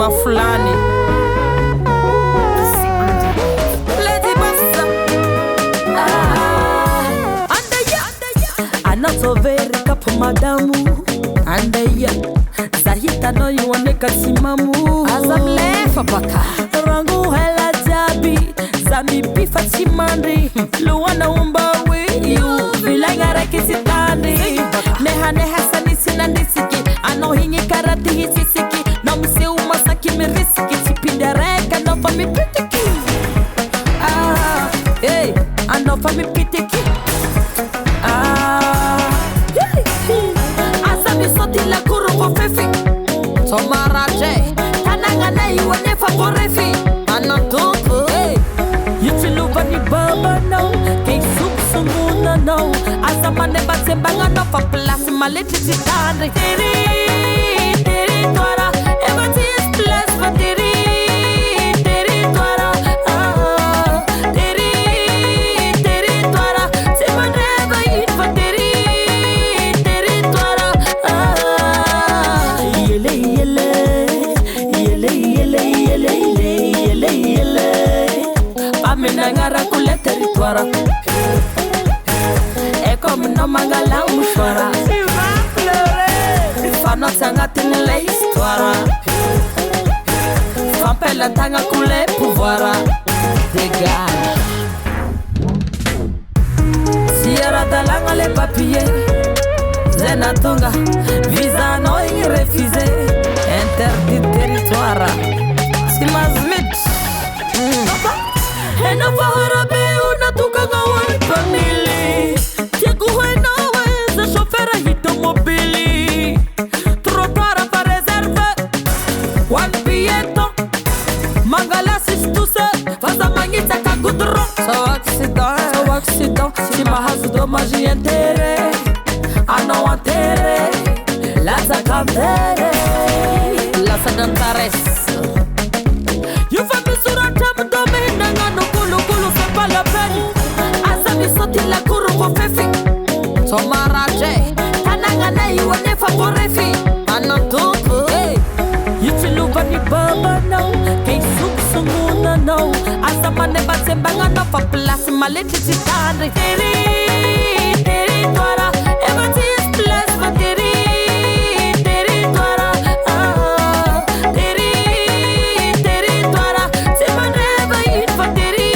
Sima fulani Lady Bassa Andaya Anatoveri kapo madamu Andaya Zahita no yuoneka simamu Azamlefa baka Rangu hela jabi Zami bifa chimandri Luwana umbawi Yu Vilanga rekisi tandri Neha neha sani sinandisiki Ano hingi karati hisisiki No mse umasaki mirisiki Chipinda reka no fa mi pitiki Hey Ano fa mi pitiki Azami soti la kuru kwa fefi Tomaraje Tanangana iwane favorefi Anantupu Yutiluva ni baba no Kei sumuna no Azamane batembanga no fa place maleti titandri Tiri twara Everything is blessed for tiri twara Tiri twara Tima never eat for tiri twara Yele Pamina ngara kule territoire E comme no mangala mushwara Fano tanga tinele histoire Fampela tanga kule pouvoir Dégage Sierra dalanga les papiers Zenatunga Visa no y refusé Interdit territoire Sima Smith Eno faharabe unatuka ngawan family Tiagu huena weza shofera hitomobili Trottoir pa reserve One pieto Mangala sistuse Faza mangita kagudro So accident Si mahazu dommage entere Ano entere Laza kamere Laza dantares You fa misura tam domina ngano kulu c'est pas la peine Azami soti la kuru kwa fefi Tomaraje Tanangana iwane favorefi Anantupu Yutiluva ni baba no Kei sumuna no Azamane batembanga no fa place maleti titandri Tiri twara Everything is blessed for tiri twara Tiri twara Tima never eat for tiri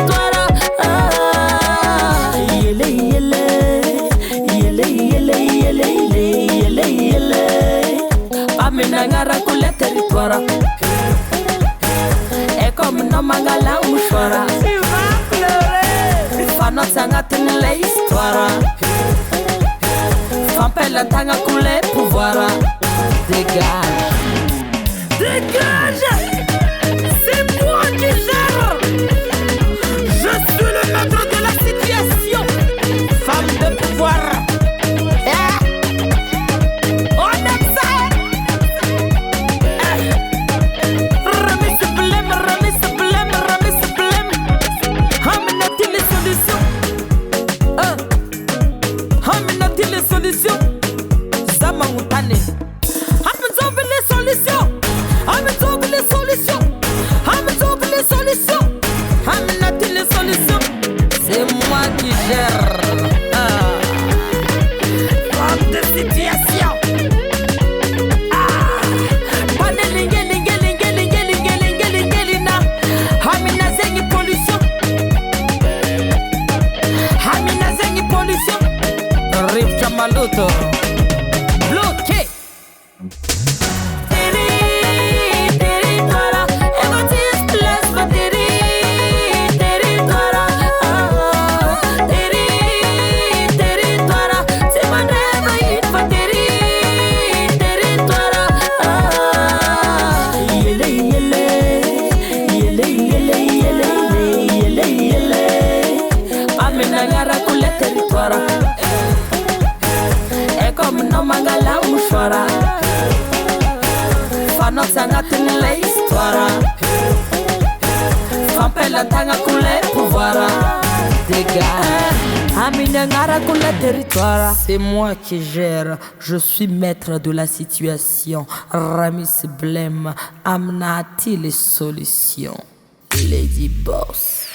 twara Yele Pamina ngara kule territoire E comme no mangala mushwara Fano tanga tinele histoire Fampela tanga kule pouvoir Dégage Dégage C'est moi qui gère Je suis le maître de la situation Femme de pouvoir On aime ça Remise blême Amène-t-il les solutions Amène-t-il les solutions Zama Moutane Amène-t-il les solutions Amène-t-il les solutions Amène-t-il les solutions Amène-t-il les solutions C'est moi qui gère Femme de situation Hamina zengi pollution Hamina zengi pollution Rip Chamaluto Bloqué Tiri twara Everything is blessed for tiri twara Tiri twara Tima never eat for tiri twara Amina ngara kule territoire E comme no mangala mushwara Fano tanga tinele histoire Fampela tanga kule pouvoir Dégage Aminangara pour le territoire. C'est moi qui gère, je suis maître de la situation. Ramis Blême, Amnati les solutions. Lady Boss.